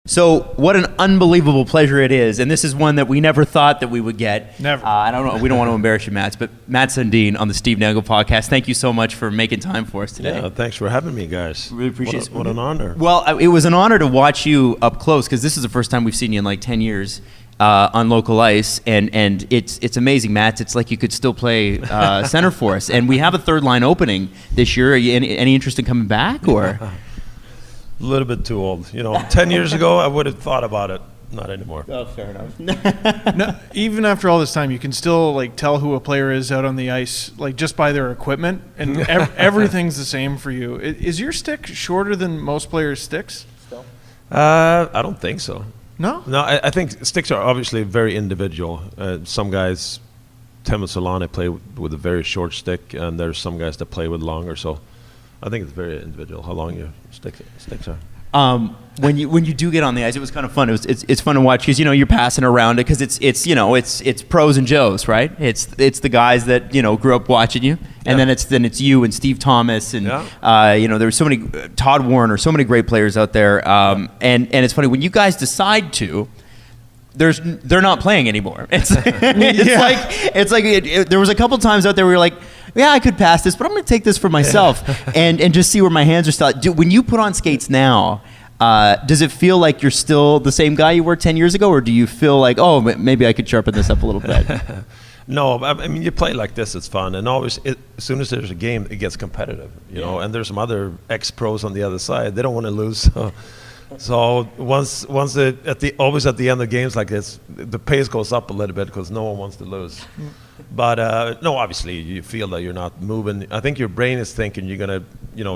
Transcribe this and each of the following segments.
So what an unbelievable pleasure it is, and this is one that we never thought that we would get. Never. I don't know. We don't want to embarrass you, Mats, but Mats Sundin on the Steve Dangle podcast. Thank you so much for making time for us today. Yeah, thanks for having me, guys. Really appreciate it. What an honor. Well, it was an honor to watch you up close because this is the first time we've seen you in like 10 years on local ice, and it's amazing, Mats. It's like you could still play center for us, and we have a third line opening this year. Are you any interest in coming back or? A little bit too old. 10 years ago, I would have thought about it. Not anymore. Oh, fair enough. No, even after all this time, you can still like tell who a player is out on the ice, like just by their equipment, and everything's the same for you. Is your stick shorter than most players' sticks? I don't think so. No? No, I think sticks are obviously very individual. Some guys, Timo Solana, play with a very short stick, and there's some guys that play with longer. So I think it's very individual how long your sticks are. When you do get on the ice, it was kind of fun. It's fun to watch because you're passing around it because it's pros and Joes, right? It's the guys that grew up watching you, and then it's you and Steve Thomas and there's so many Todd Warner, so many great players out there. And it's funny when you guys decide to. They're not playing anymore. It's like there was a couple times out there where you're like, yeah, I could pass this, but I'm going to take this for myself and just see where my hands are still. When you put on skates now, does it feel like you're still the same guy you were 10 years ago, or do you feel like, oh, maybe I could sharpen this up a little bit? No, I mean, you play like this, it's fun. And always, as soon as there's a game, it gets competitive, know, and there's some other ex-pros on the other side. They don't want to lose. So once always at the end of games like this, the pace goes up a little bit because no one wants to lose. But no, obviously you feel that you're not moving. I think your brain is thinking you're gonna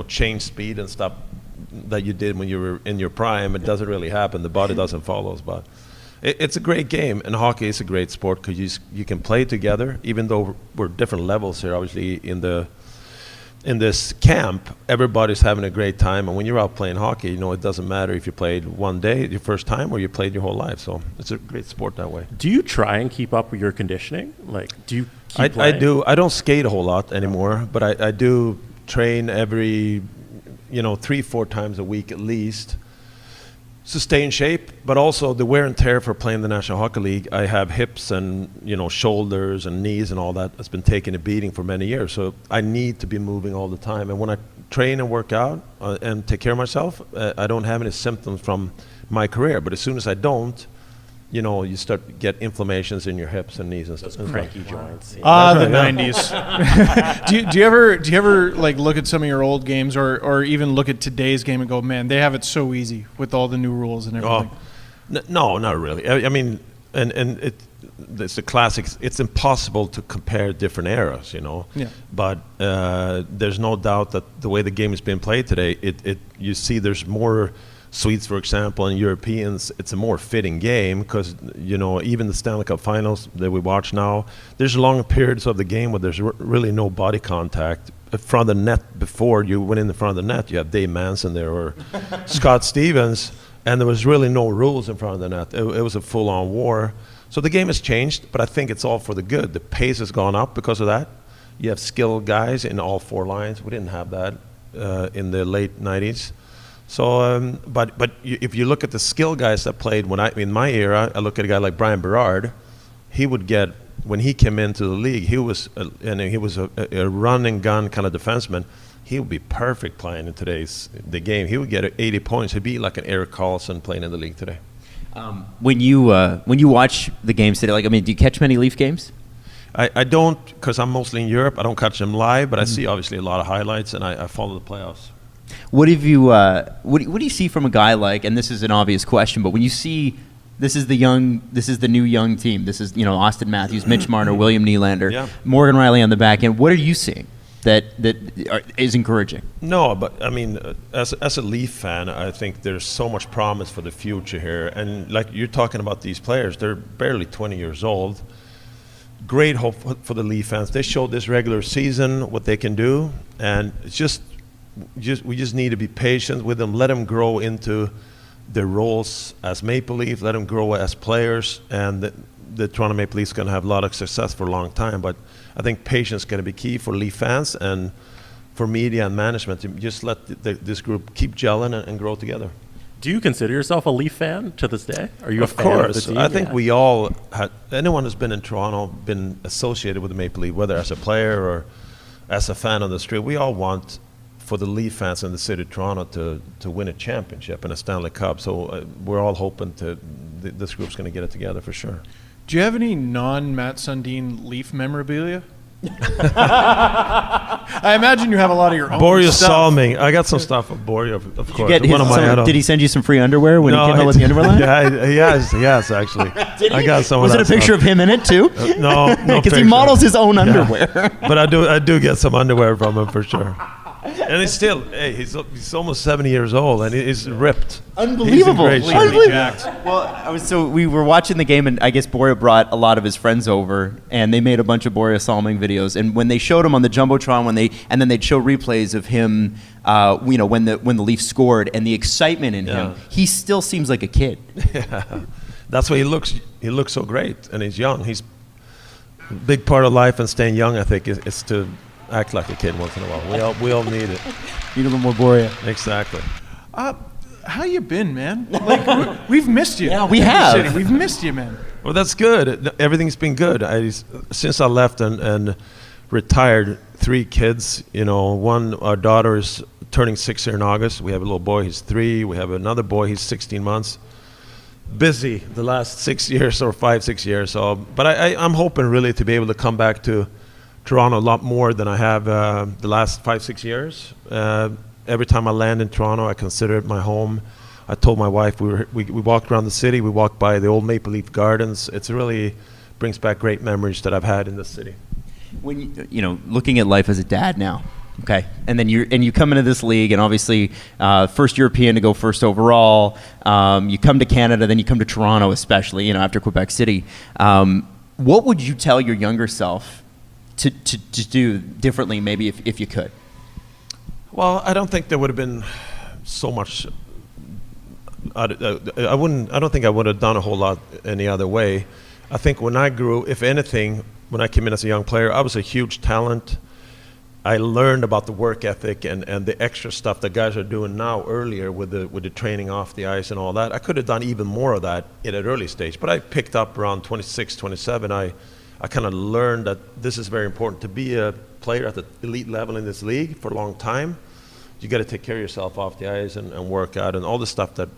change speed and stuff that you did when you were in your prime. It doesn't really happen. The body doesn't follow. But it's a great game, and hockey is a great sport because you can play together. Even though we're different levels here, obviously in this camp, everybody's having a great time, and when you're out playing hockey, it doesn't matter if you played one day, your first time, or you played your whole life. So it's a great sport that way. Do you try and keep up with your conditioning? Like, do you keep I do. I don't skate a whole lot anymore, but I do train every, 3-4 times a week at least. Stay in shape, but also the wear and tear for playing the National Hockey League. I have hips and shoulders and knees and all that. That's been taking a beating for many years. So I need to be moving all the time. And when I train and work out and take care of myself, I don't have any symptoms from my career. But as soon as I don't, you start to get inflammations in your hips and knees and stuff. Cranky joints. The 90s. do you ever like look at some of your old games or even look at today's game and go, man, they have it so easy with all the new rules and everything? No, not really. I mean, and it's the classics. It's impossible to compare different eras, Yeah. But there's no doubt that the way the game is being played today, you see there's more Swedes, for example, and Europeans, it's a more fitting game because, even the Stanley Cup finals that we watch now, there's long periods of the game where there's really no body contact. In front of the net, before you went in the front of the net, you have Dave Manson there or Scott Stevens, and there was really no rules in front of the net. It was a full-on war. So the game has changed, but I think it's all for the good. The pace has gone up because of that. You have skilled guys in all four lines. We didn't have that in the late 90s. So, but if you look at the skill guys that played in my era, I look at a guy like Brian Berard. He would get, when he came into the league, he was a run and gun kind of defenseman. He would be perfect playing in the game. He would get 80 points. He'd be like an Erik Karlsson playing in the league today. When you watch the games today, do you catch many Leaf games? I don't, because I'm mostly in Europe. I don't catch them live, but I see obviously a lot of highlights, and I follow the playoffs. What have you? What do you see from a guy like? And this is an obvious question, but when you see this is the new young team. This is Austin Matthews, Mitch Marner, William Nylander, Morgan Riley on the back end. What are you seeing that is encouraging? No, but I mean, as a Leaf fan, I think there's so much promise for the future here. And like you're talking about these players, they're barely 20 years old. Great hope for the Leaf fans. They showed this regular season what they can do, and it's we just need to be patient with them, let them grow into their roles as Maple Leaf, let them grow as players, and the Toronto Maple Leafs going to have a lot of success for a long time. But I think patience is going to be key for Leaf fans and for media and management to just let this group keep gelling and grow together. Do you consider yourself a Leaf fan to this day? Are you a Of fan of the course. team? I think Yeah. we all had, anyone who's been in Toronto, been associated with the Maple Leaf, whether as a player or as a fan on the street, we all want for the Leaf fans in the city of Toronto to win a championship and a Stanley Cup. So we're all hoping this group's going to get it together for sure. Do you have any non-Matt Sundin Leaf memorabilia? I imagine you have a lot of your own Borio stuff. Salming. I got some stuff of Borio, of course. Get his- One of my idol- did he send you some free underwear when he came out with the underwear line? Yeah, he has actually. I got some Was of it a that picture stuff. of him in it too? No, Because he models his own underwear. But I do get some underwear from him for sure. And he's still, hey, he's almost 70 years old and he's ripped. Unbelievable. He's in great shape. Unbelievable. Well, we were watching the game, and I guess Boria brought a lot of his friends over, and they made a bunch of Boria Salming videos. And when they showed him on the jumbotron, and then they'd show replays of him, when the Leafs scored, and the excitement in him, he still seems like a kid. Yeah. That's why he looks so great, and he's young. He's a big part of life and staying young, I think, is to act like a kid once in a while. We all need it. Need a little more Boria. Exactly. How you been, man? Like we've missed you. Yeah, we have. City. We've missed you, man. Well, that's good. Everything's been good. Since I left and retired, 3 kids. Our daughter is turning 6 here in August. We have a little boy, he's 3. We have another boy, he's 16 months. Busy the last 6 years or 5-6 years. So, but I'm hoping really to be able to come back to Toronto a lot more than I have the last 5-6 years. Every time I land in Toronto, I consider it my home. I told my wife we walked around the city. We walked by the old Maple Leaf Gardens. It's really brings back great memories that I've had in this city. When looking at life as a dad now, okay, and then you come into this league, and obviously first European to go first overall. You come to Canada, then you come to Toronto, especially after Quebec City. What would you tell your younger self to do differently, maybe if you could? Well, I don't think there would have been so much. I don't think I would have done a whole lot any other way. I think when I grew, if anything, when I came in as a young player, I was a huge talent. I learned about the work ethic and the extra stuff that guys are doing now earlier with the training off the ice and all that. I could have done even more of that at an early stage, but I picked up around 26, 27. I kind of learned that this is very important. To be a player at the elite level in this league for a long time, you got to take care of yourself off the ice and work out and all the stuff that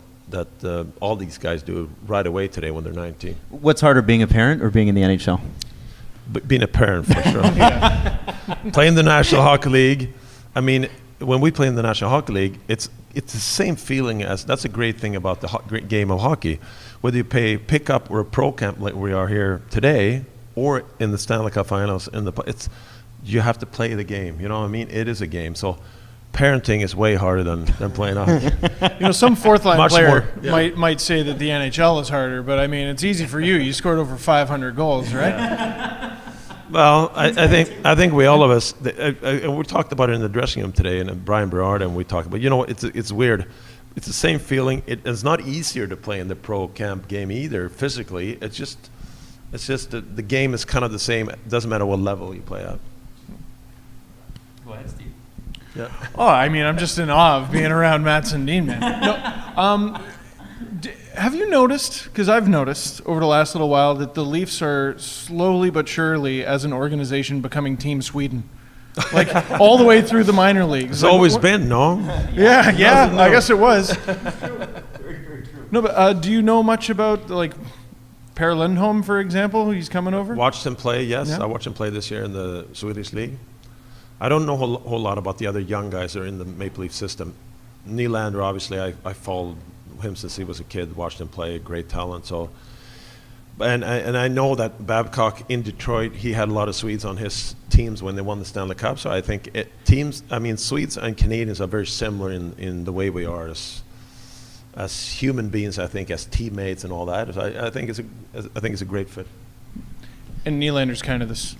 all these guys do right away today when they're 19. What's harder, being a parent or being in the NHL? Being a parent, for sure. Playing the National Hockey League, I mean, when we play in the National Hockey League, it's the same feeling as, that's a great thing about the great game of hockey. Whether you pick up or a pro camp like we are here today, or in the Stanley Cup Finals, you have to play the game. You know what I mean? It is a game. So parenting is way harder than playing hockey. Some fourth line Much player more, might say that the NHL is harder, but I mean, it's easy for you. You scored over 500 goals, right? Well, I think we all of us, we talked about it in the dressing room today, and Brian Berard, and we talked about, it's weird. It's the same feeling. It's not easier to play in the pro camp game either, physically. It's just the game is kind of the same. It doesn't matter what level you play at. Go ahead, Steve. Yeah. Oh, I mean, I'm just in awe of being around Mats Sundin, man. No, have you noticed, because I've noticed over the last little while, that the Leafs are slowly but surely, as an organization, becoming Team Sweden? Like, all the way through the minor leagues. It's always been, no? Yeah, I guess it was. No, but do you know much about, like, Per Lindholm, for example? He's coming over? Watched him play, yes. Yeah. I watched him play this year in the Swedish League. I don't know a whole lot about the other young guys that are in the Maple Leaf system. Nylander, obviously, I followed him since he was a kid, watched him play, great talent. So, and I know that Babcock in Detroit, he had a lot of Swedes on his teams when they won the Stanley Cup. So I think Swedes and Canadians are very similar in the way we are as human beings. I think as teammates and all that. I think it's a great fit. And Nylander's kind of this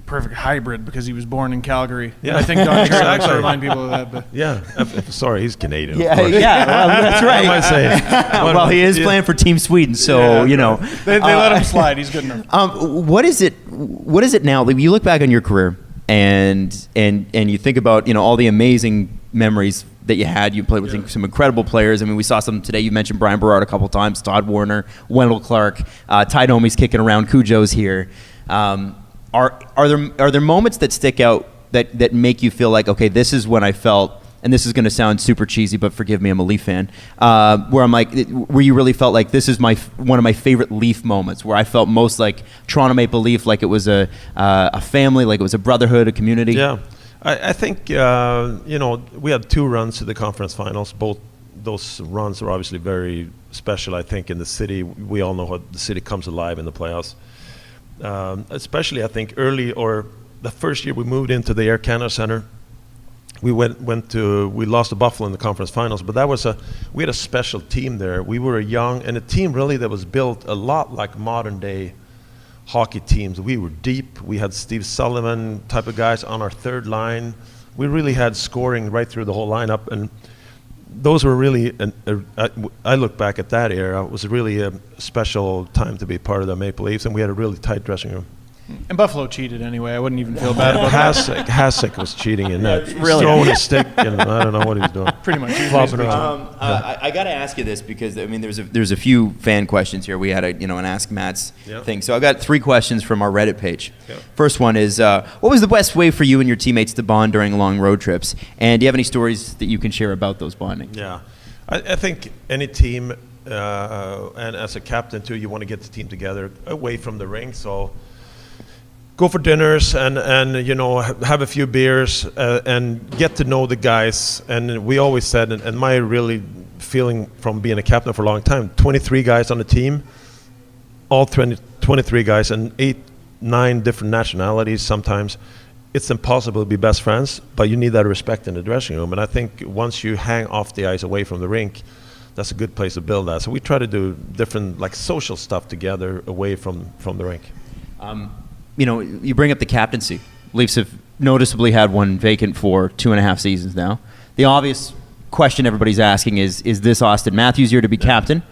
perfect hybrid because he was born in Calgary. Yeah. I think Don Cherry likes to Exactly. remind people of that. But Yeah, sorry, he's Canadian. Yeah, of course. well, that's What am I right. saying? Well, he is playing for Team Sweden, so they let him slide. He's good enough. What is it now? Like, you look back on your career and you think about all the amazing memories that you had. You played with some incredible players. I mean, we saw some today. You mentioned Brian Berard a couple times, Todd Warner, Wendell Clark, Ty Domi's kicking around, Cujo's here. Are there moments that stick out that make you feel like, okay, this is when I felt, and this is going to sound super cheesy, but forgive me, I'm a Leaf fan, where I'm like, where you really felt like this is one of my favorite Leaf moments, where I felt most like Toronto Maple Leaf, like it was a family, like it was a brotherhood, a community? Yeah. I think, we had 2 runs to the conference finals. Both those runs are obviously very special, I think, in the city. We all know how the city comes alive in the playoffs. Especially, I think, early or the first year we moved into the Air Canada Center, we we lost to Buffalo in the conference finals, but we had a special team there. We were a team really that was built a lot like modern day hockey teams. We were deep. We had Steve Sullivan type of guys on our third line. We really had scoring right through the whole lineup, and those were really, I look back at that era, it was really a special time to be part of the Maple Leafs, and we had a really tight dressing room. And Buffalo cheated anyway. I wouldn't even feel bad about that. Hasek was cheating in that. Really? Throwing a stick, and I don't know what he was doing. Pretty much. Flopping around. I got to ask you this because I mean, there's a few fan questions here. We had an Ask Mats thing, so I got 3 questions from our Reddit page. Yep. First one is, what was the best way for you and your teammates to bond during long road trips? And do you have any stories that you can share about those bonding? Yeah, I think any team, and as a captain too, you want to get the team together away from the rink. So go for dinners and have a few beers and get to know the guys. And we always said, and my really feeling from being a captain for a long time, 23 guys on the team, all 23 guys and 8-9 different nationalities sometimes. It's impossible to be best friends, but you need that respect in the dressing room. And I think once you hang off the ice away from the rink, that's a good place to build that. So we try to do different like social stuff together away from the rink. You bring up the captaincy. Leafs have noticeably had one vacant for 2.5 seasons now. The obvious question everybody's asking is this Austin Matthews year to be captain?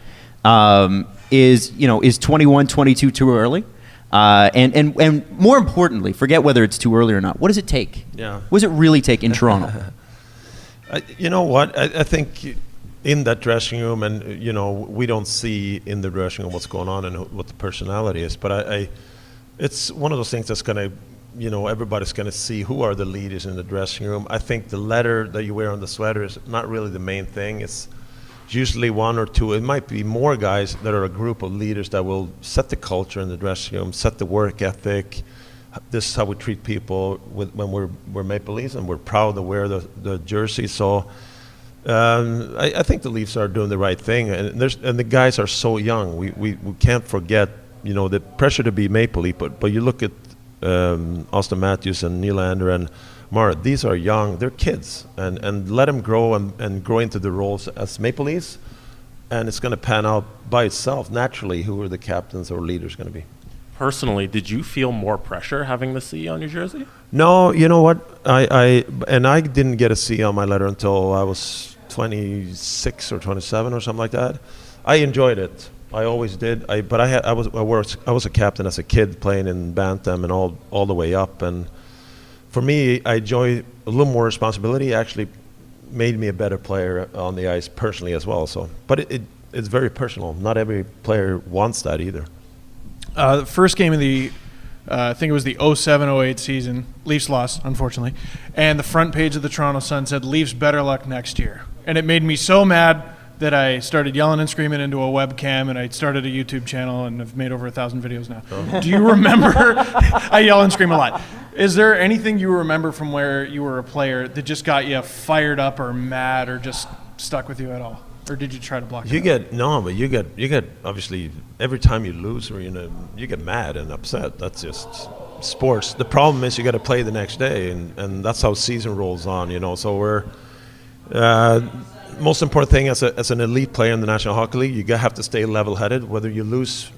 Is 21, 22 too early? And more importantly, forget whether it's too early or not. What does it take? Yeah. What does it really take in Toronto? You know what? I think in that dressing room, and we don't see in the dressing room what's going on and what the personality is, but it's one of those things that's going to, everybody's going to see who are the leaders in the dressing room. I think the letter that you wear on the sweater is not really the main thing. It's usually 1 or 2. It might be more guys that are a group of leaders that will set the culture in the dressing room, set the work ethic. This is how we treat people when we're Maple Leafs, and we're proud to wear the jersey. So I think the Leafs are doing the right thing, and the guys are so young. We can't forget the pressure to be Maple Leaf, but you look at Austin Matthews and Nylander and Mara, these are young, they're kids, and let them grow and grow into the roles as Maple Leafs, and it's going to pan out by itself naturally who are the captains or leaders going to be. Personally, did you feel more pressure having the C on your jersey? No, you know what? I didn't get a C on my letter until I was 26 or 27 or something like that. I enjoyed it. I always did. I was a captain as a kid playing in Bantam and all the way up. And for me, I enjoy a little more responsibility. It actually made me a better player on the ice personally as well. So, but it's very personal. Not every player wants that either. The first game of the, I think it was the 07-08 season, Leafs lost, unfortunately, and the front page of the Toronto Sun said, "Leafs better luck next year." And it made me so mad that I started yelling and screaming into a webcam, and I started a YouTube channel, and I've made over 1,000 videos now. Oh. Do you remember? I yell and scream a lot. Is there anything you remember from where you were a player that just got you fired up or mad or just stuck with you at all? Or did you try to block it? You get obviously every time you lose or you get mad and upset. That's just sports. The problem is you got to play the next day, and that's how season rolls on. So we're most important thing as an elite player in the National Hockey League, you have to stay level-headed. Whether you lose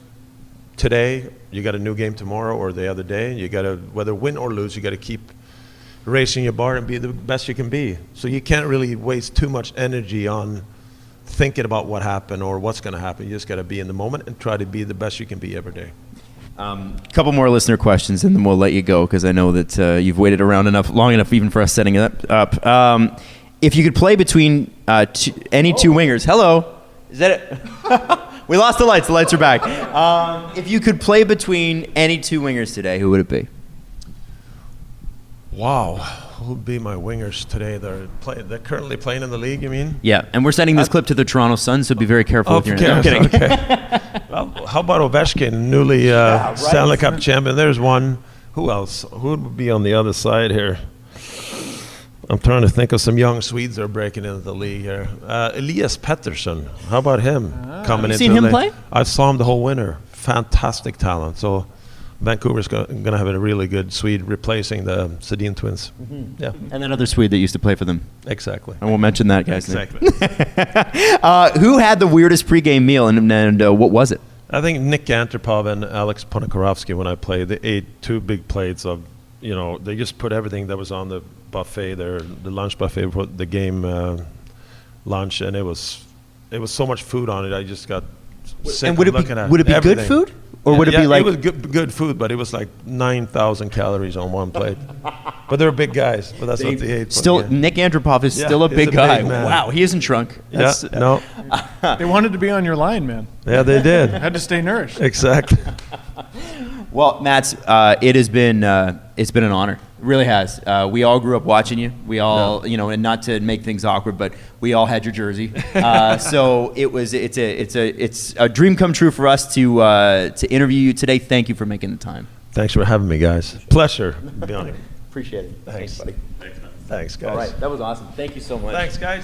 today, you got a new game tomorrow, or the other day. You got to, whether win or lose, you got to keep raising your bar and be the best you can be. So you can't really waste too much energy on thinking about what happened or what's going to happen. You just got to be in the moment and try to be the best you can be every day. A couple more listener questions, and then we'll let you go because I know that you've waited around long enough even for us setting it up. if you could play between any two wingers, hello, is that it? We lost the lights. The lights are back. If you could play between any two wingers today, who would it be? Wow, who would be my wingers today? They're currently playing in the league. You mean? Yeah, and we're sending this clip to the Toronto Sun, so be very careful with your name. Okay, I'm kidding. okay. Well, how about Ovechkin, newly Stanley Cup champion? There's one. Who else? Who would be on the other side here? I'm trying to think of some young Swedes that are breaking into the league here. Elias Pettersson. How about him coming into seen the him league? play? I saw him the whole winter. Fantastic talent. So Vancouver's going to have a really good Swede replacing the Sedin twins. Mm-hmm. Yeah, And that other Swede that used to play for them. exactly. I won't mention that guy's Exactly. name. Who had the weirdest pregame meal, and what was it? I think Nick Antropov and Alex Ponikarovsky, when I played, they ate 2 big plates of, they just put everything that was on the buffet there, the lunch buffet for the game lunch, and it was so much food on it. I just got sick And would of it looking at be good everything. food, or would it be like? It was good food, but it was like 9,000 calories on one plate. But they were big guys, but that's what they ate. Still, But yeah. Nick Antropov is Yeah, still a he's big a big guy. man. Wow, he isn't shrunk. Yeah, no, They wanted to be on your line, man. yeah, they did. Had to stay nourished. Exactly. Well, Mats, it's been an honor. It really has. We all grew up watching you. We all, and not to make things awkward, but we all had your jersey. So it's a dream come true for us to interview you today. Thank you for making the time. Thanks for having me, guys. Pleasure. Be on it. Appreciate it. Thanks. buddy. Thanks, guys. All right, that was awesome. Thank you so much. Thanks, guys.